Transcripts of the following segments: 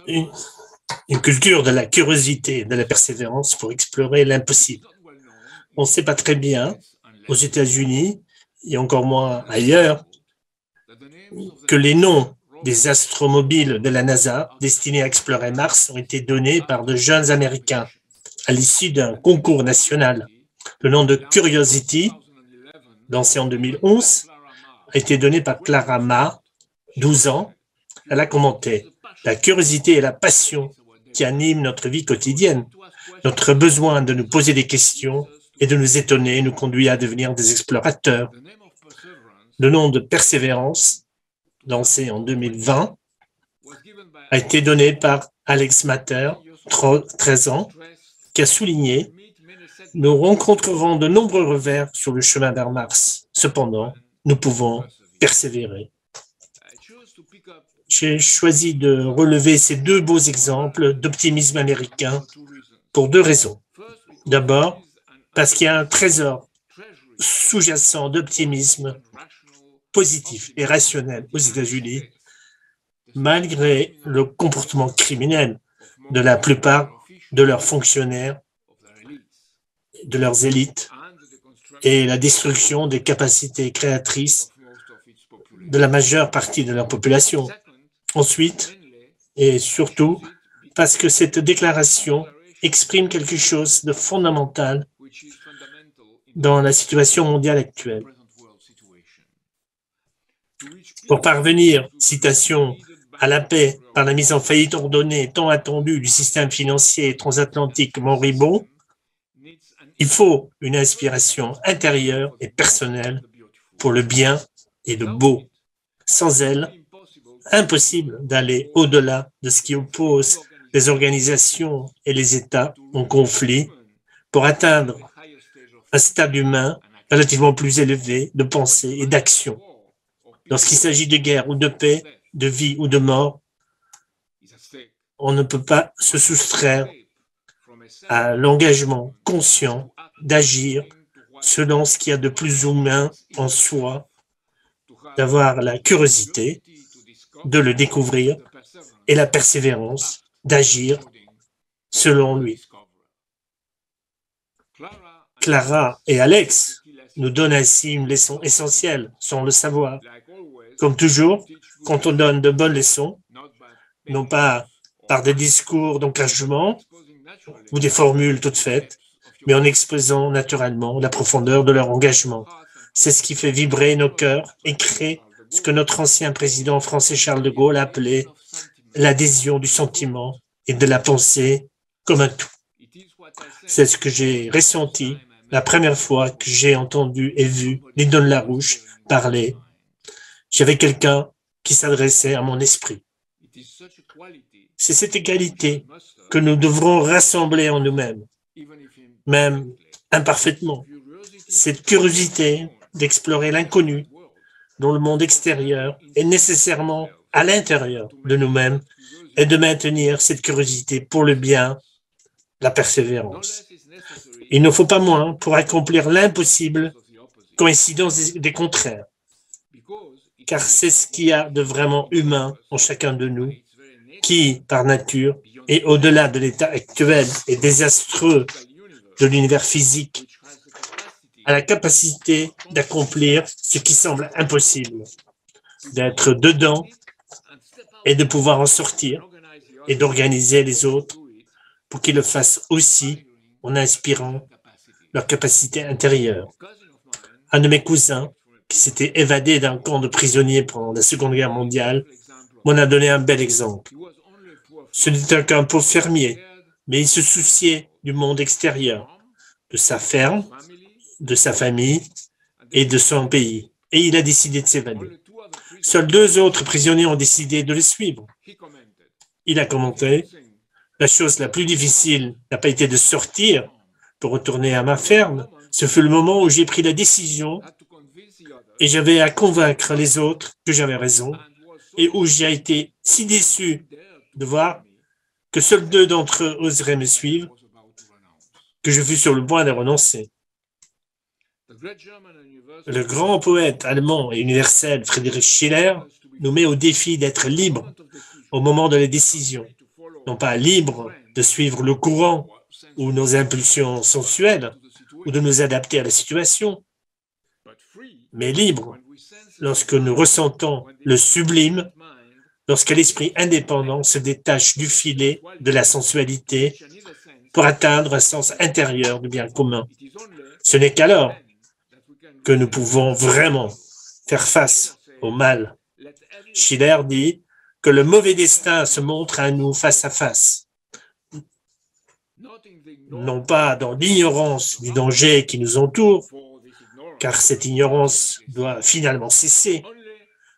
une, une culture de la curiosité, de la persévérance pour explorer l'impossible. On ne sait pas très bien aux États-Unis et encore moins ailleurs que les noms des astromobiles de la NASA destinés à explorer Mars ont été donnés par de jeunes Américains à l'issue d'un concours national. Le nom de Curiosity, lancé en 2011, a été donné par Clara Ma, 12 ans. Elle a commenté « La curiosité et la passion qui animent notre vie quotidienne. Notre besoin de nous poser des questions et de nous étonner nous conduit à devenir des explorateurs. » Le nom de Persévérance, lancé en 2020, a été donné par Alex Matter, 13 ans, qui a souligné « Nous rencontrerons de nombreux revers sur le chemin vers Mars. Cependant, nous pouvons persévérer. » J'ai choisi de relever ces deux beaux exemples d'optimisme américain pour deux raisons. D'abord, parce qu'il y a un trésor sous-jacent d'optimisme positif et rationnel aux États-Unis, malgré le comportement criminel de la plupart de leurs fonctionnaires, de leurs élites, et la destruction des capacités créatrices de la majeure partie de leur population. Ensuite, et surtout, parce que cette déclaration exprime quelque chose de fondamental dans la situation mondiale actuelle. Pour parvenir, citation, à la paix par la mise en faillite ordonnée tant attendue du système financier transatlantique moribond, il faut une inspiration intérieure et personnelle pour le bien et le beau. Sans elle, impossible d'aller au-delà de ce qui oppose les organisations et les États en conflit pour atteindre un stade humain relativement plus élevé de pensée et d'action. Lorsqu'il s'agit de guerre ou de paix, de vie ou de mort, on ne peut pas se soustraire à l'engagement conscient d'agir selon ce qu'il y a de plus humain en soi, d'avoir la curiosité de le découvrir et la persévérance d'agir selon lui. Clara et Alex nous donnent ainsi une leçon essentielle, sans le savoir. Comme toujours, quand on donne de bonnes leçons, non pas par des discours d'encouragement ou des formules toutes faites, mais en exposant naturellement la profondeur de leur engagement. C'est ce qui fait vibrer nos cœurs et crée ce que notre ancien président français Charles de Gaulle appelait l'adhésion du sentiment et de la pensée comme un tout. C'est ce que j'ai ressenti la première fois que j'ai entendu et vu Lyndon LaRouche parler. J'avais quelqu'un qui s'adressait à mon esprit. C'est cette égalité que nous devrons rassembler en nous-mêmes, même imparfaitement. Cette curiosité d'explorer l'inconnu dont le monde extérieur est nécessairement à l'intérieur de nous-mêmes et de maintenir cette curiosité pour le bien, la persévérance. Il ne faut pas moins pour accomplir l'impossible, coïncidence des contraires, car c'est ce qu'il y a de vraiment humain en chacun de nous, qui, par nature, est au-delà de l'état actuel et désastreux de l'univers physique, a la capacité d'accomplir ce qui semble impossible, d'être dedans et de pouvoir en sortir et d'organiser les autres pour qu'ils le fassent aussi en inspirant leur capacité intérieure. Un de mes cousins, qui s'était évadé d'un camp de prisonniers pendant la Seconde Guerre mondiale, m'en a donné un bel exemple. Ce n'était qu'un pauvre fermier, mais il se souciait du monde extérieur, de sa ferme, de sa famille et de son pays. Et il a décidé de s'évader. Seuls 2 autres prisonniers ont décidé de le suivre. Il a commenté, la chose la plus difficile n'a pas été de sortir pour retourner à ma ferme. Ce fut le moment où j'ai pris la décision et j'avais à convaincre les autres que j'avais raison et où j'ai été si déçu de voir que seuls 2 d'entre eux oseraient me suivre que je fus sur le point de renoncer. Le grand poète allemand et universel Friedrich Schiller nous met au défi d'être libre au moment de la décision, non pas libres de suivre le courant ou nos impulsions sensuelles ou de nous adapter à la situation, mais libres lorsque nous ressentons le sublime, lorsque l'esprit indépendant se détache du filet de la sensualité pour atteindre un sens intérieur du bien commun. Ce n'est qu'alors que nous pouvons vraiment faire face au mal. Schiller dit que le mauvais destin se montre à nous face à face, non pas dans l'ignorance du danger qui nous entoure, car cette ignorance doit finalement cesser,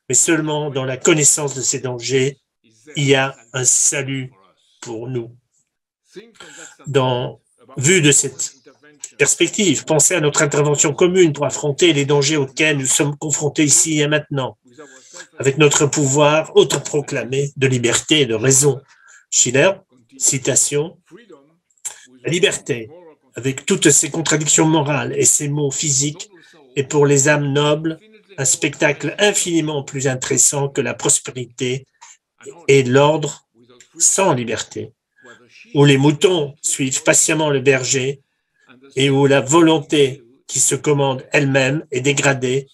mais seulement dans la connaissance de ces dangers, il y a un salut pour nous. Vu de cette perspective, pensez à notre intervention commune pour affronter les dangers auxquels nous sommes confrontés ici et maintenant, avec notre pouvoir autoproclamé de liberté et de raison. Schiller, citation, « La liberté, avec toutes ses contradictions morales et ses maux physiques, est pour les âmes nobles un spectacle infiniment plus intéressant que la prospérité et l'ordre sans liberté, où les moutons suivent patiemment le berger et où la volonté qui se commande elle-même est dégradée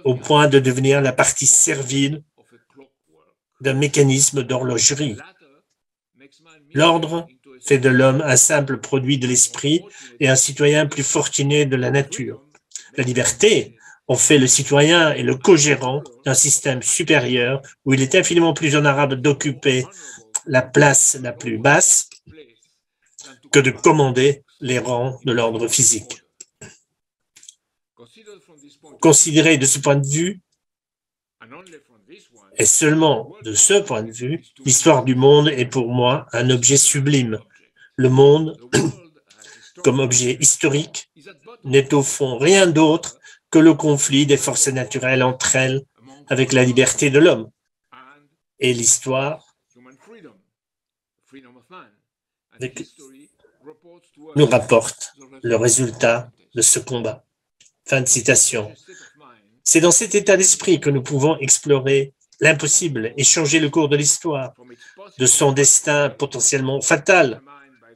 au point de devenir la partie servile d'un mécanisme d'horlogerie. L'ordre fait de l'homme un simple produit de l'esprit et un citoyen plus fortuné de la nature. La liberté en fait le citoyen et le co-gérant d'un système supérieur où il est infiniment plus honorable d'occuper la place la plus basse que de commander les rangs de l'ordre physique. Considéré de ce point de vue, et seulement de ce point de vue, l'histoire du monde est pour moi un objet sublime. Le monde, comme objet historique, n'est au fond rien d'autre que le conflit des forces naturelles entre elles avec la liberté de l'homme. Et l'histoire nous rapporte le résultat de ce combat. Fin de citation. C'est dans cet état d'esprit que nous pouvons explorer l'impossible et changer le cours de l'histoire, de son destin potentiellement fatal,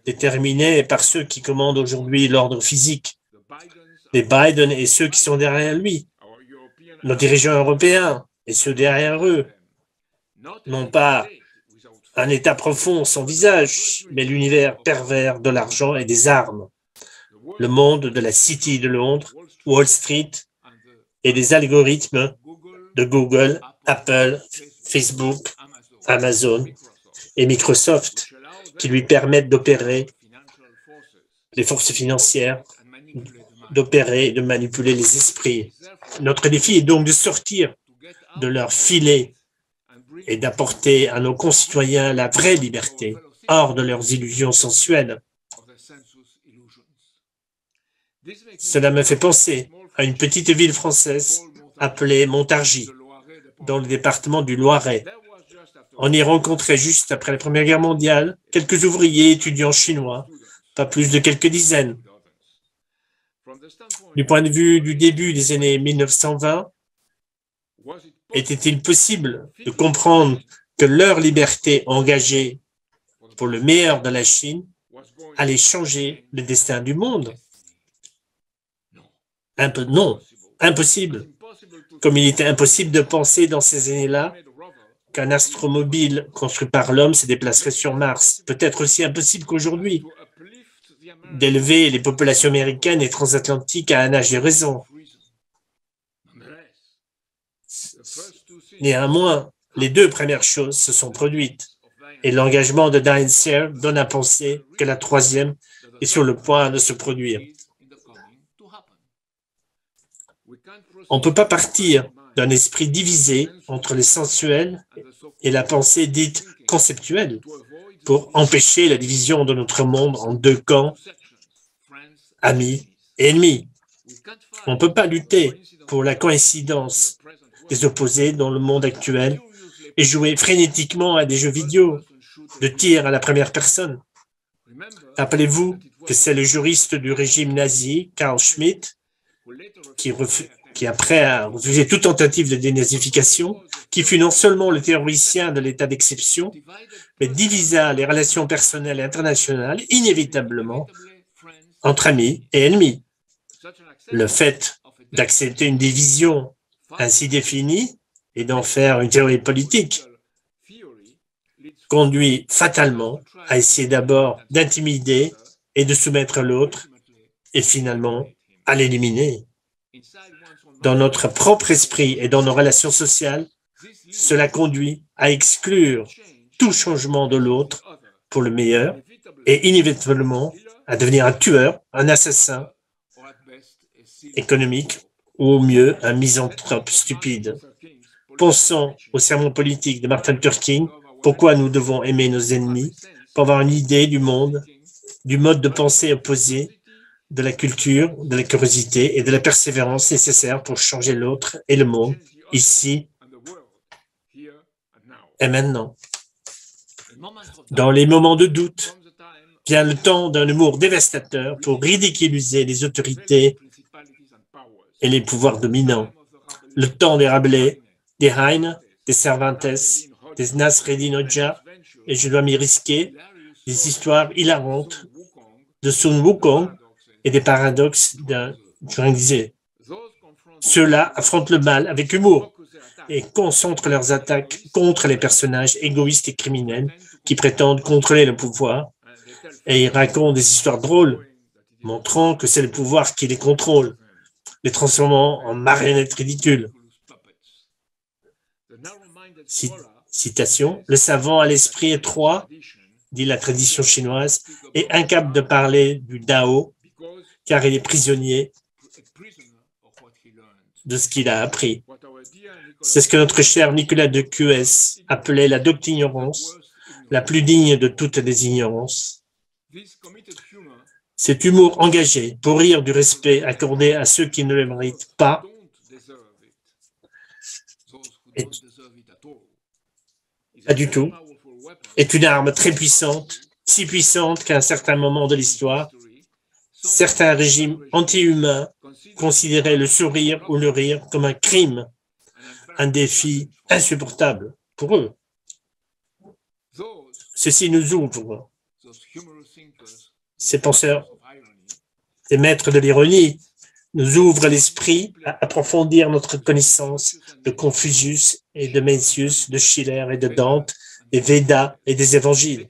déterminé par ceux qui commandent aujourd'hui l'ordre physique, les Biden et ceux qui sont derrière lui, nos dirigeants européens et ceux derrière eux, non pas un état profond sans visage, mais l'univers pervers de l'argent et des armes, le monde de la City de Londres, Wall Street et des algorithmes de Google, Apple, Facebook, Amazon et Microsoft qui lui permettent d'opérer les forces financières, d'opérer et de manipuler les esprits. Notre défi est donc de sortir de leur filet et d'apporter à nos concitoyens la vraie liberté, hors de leurs illusions sensuelles. Cela me fait penser à une petite ville française appelée Montargis, dans le département du Loiret. On y rencontrait juste après la Première Guerre mondiale quelques ouvriers étudiants chinois, pas plus de quelques dizaines. Du point de vue du début des années 1920, était-il possible de comprendre que leur liberté engagée pour le meilleur de la Chine allait changer le destin du monde? Non, impossible. Comme il était impossible de penser dans ces années-là qu'un astromobile construit par l'homme se déplacerait sur Mars. Peut-être aussi impossible qu'aujourd'hui d'élever les populations américaines et transatlantiques à un âge de raison. Néanmoins, les deux premières choses se sont produites et l'engagement de Diane Sear donne à penser que la troisième est sur le point de se produire. On ne peut pas partir d'un esprit divisé entre les sensuels et la pensée dite conceptuelle pour empêcher la division de notre monde en deux camps, amis et ennemis. On ne peut pas lutter pour la coïncidence des opposés dans le monde actuel et jouer frénétiquement à des jeux vidéo de tir à la première personne. Rappelez-vous que c'est le juriste du régime nazi, Carl Schmitt, qui qui après a refusé toute tentative de dénazification, qui fut non seulement le théoricien de l'état d'exception, mais divisa les relations personnelles et internationales inévitablement entre amis et ennemis. Le fait d'accepter une division ainsi définie et d'en faire une théorie politique conduit fatalement à essayer d'abord d'intimider et de soumettre l'autre et finalement à l'éliminer. Dans notre propre esprit et dans nos relations sociales, cela conduit à exclure tout changement de l'autre pour le meilleur et inévitablement à devenir un tueur, un assassin économique ou au mieux un misanthrope stupide. Pensons au sermon politique de Martin Luther King, pourquoi nous devons aimer nos ennemis, pour avoir une idée du monde, du mode de pensée opposé, de la culture, de la curiosité et de la persévérance nécessaires pour changer l'autre et le monde, ici et maintenant. Dans les moments de doute, vient le temps d'un humour dévastateur pour ridiculiser les autorités et les pouvoirs dominants. Le temps des Rabelais, des Heine, des Cervantes, des Nasreddin Hoxha, et je dois m'y risquer, des histoires hilarantes de Sun Wukong et des paradoxes d'un Zhuangzi. Ceux-là affrontent le mal avec humour et concentrent leurs attaques contre les personnages égoïstes et criminels qui prétendent contrôler le pouvoir, et ils racontent des histoires drôles, montrant que c'est le pouvoir qui les contrôle, les transformant en marionnettes ridicules. Citation, « Le savant à l'esprit étroit, dit la tradition chinoise, est incapable de parler du Dao, car il est prisonnier de ce qu'il a appris. » C'est ce que notre cher Nicolas de Cuès appelait la doctignorance, la plus digne de toutes les ignorances. Cet humour engagé pour rire du respect accordé à ceux qui ne le méritent pas pas du tout, est une arme très puissante, si puissante qu'à un certain moment de l'histoire, certains régimes anti-humains considéraient le sourire ou le rire comme un crime, un défi insupportable pour eux. Ceci nous ouvre, ces penseurs, ces maîtres de l'ironie, nous ouvrent l'esprit à approfondir notre connaissance de Confucius et de Mencius, de Schiller et de Dante, des Védas et des évangiles,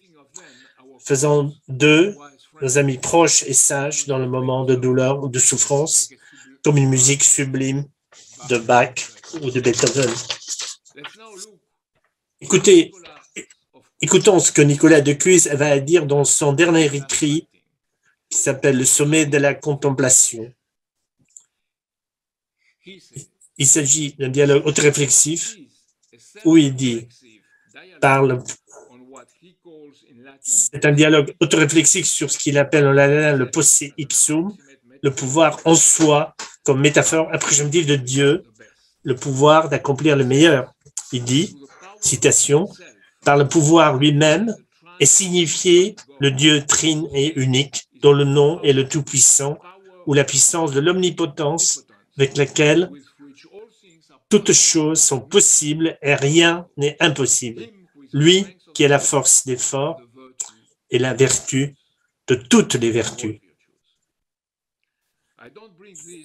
faisant d'eux nos amis proches et sages dans le moment de douleur ou de souffrance, comme une musique sublime de Bach ou de Beethoven. Écoutons ce que Nicolas de Cuès va dire dans son dernier écrit qui s'appelle « Le sommet de la contemplation ». Il s'agit d'un dialogue autoréflexif où il dit, c'est un dialogue autoréflexif sur ce qu'il appelle en latin le posse ipsum, le pouvoir en soi comme métaphore approximative de Dieu, le pouvoir d'accomplir le meilleur. Il dit, citation, « Par le pouvoir lui-même est signifié le Dieu trine et unique, dont le nom est le Tout-Puissant, ou la puissance de l'omnipotence avec laquelle toutes choses sont possibles et rien n'est impossible. Lui qui est la force des forts et la vertu de toutes les vertus. »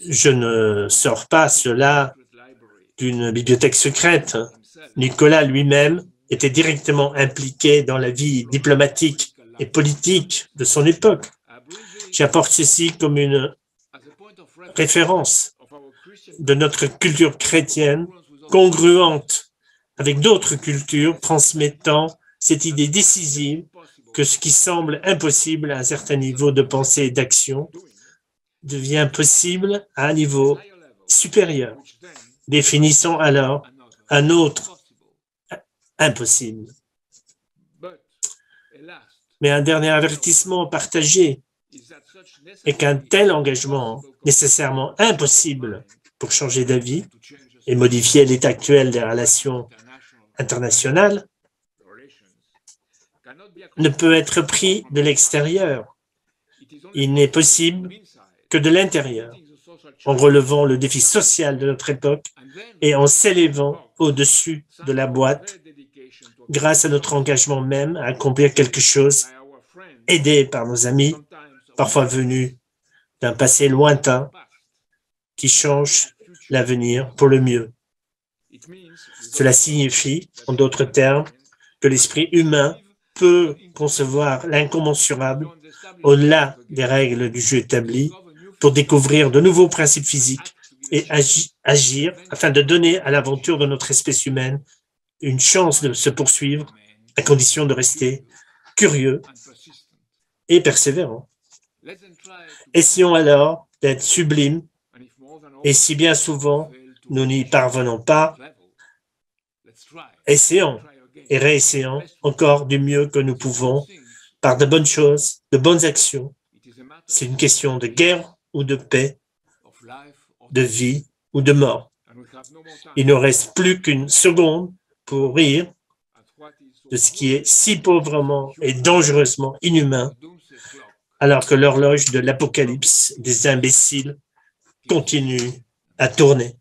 Je ne sors pas cela d'une bibliothèque secrète. Nicolas lui-même était directement impliqué dans la vie diplomatique et politique de son époque. J'apporte ceci comme une référence de notre culture chrétienne congruente avec d'autres cultures transmettant cette idée décisive que ce qui semble impossible à un certain niveau de pensée et d'action devient possible à un niveau supérieur, définissant alors un autre impossible. Mais un dernier avertissement partagé est qu'un tel engagement nécessairement impossible pour changer d'avis et modifier l'état actuel des relations internationales ne peut être pris de l'extérieur. Il n'est possible que de l'intérieur. en relevant le défi social de notre époque et en s'élevant au-dessus de la boîte grâce à notre engagement même à accomplir quelque chose, aidé par nos amis, parfois venus d'un passé lointain, qui change l'avenir pour le mieux. Cela signifie, en d'autres termes, que l'esprit humain peut concevoir l'incommensurable au-delà des règles du jeu établies pour découvrir de nouveaux principes physiques et agir afin de donner à l'aventure de notre espèce humaine une chance de se poursuivre à condition de rester curieux et persévérant. Essayons alors d'être sublimes et si bien souvent nous n'y parvenons pas, essayons et réessayons encore du mieux que nous pouvons par de bonnes choses, de bonnes actions. C'est une question de guerre ou de paix, de vie ou de mort. Il ne reste plus qu'une seconde pour rire de ce qui est si pauvrement et dangereusement inhumain, alors que l'horloge de l'apocalypse des imbéciles continue à tourner.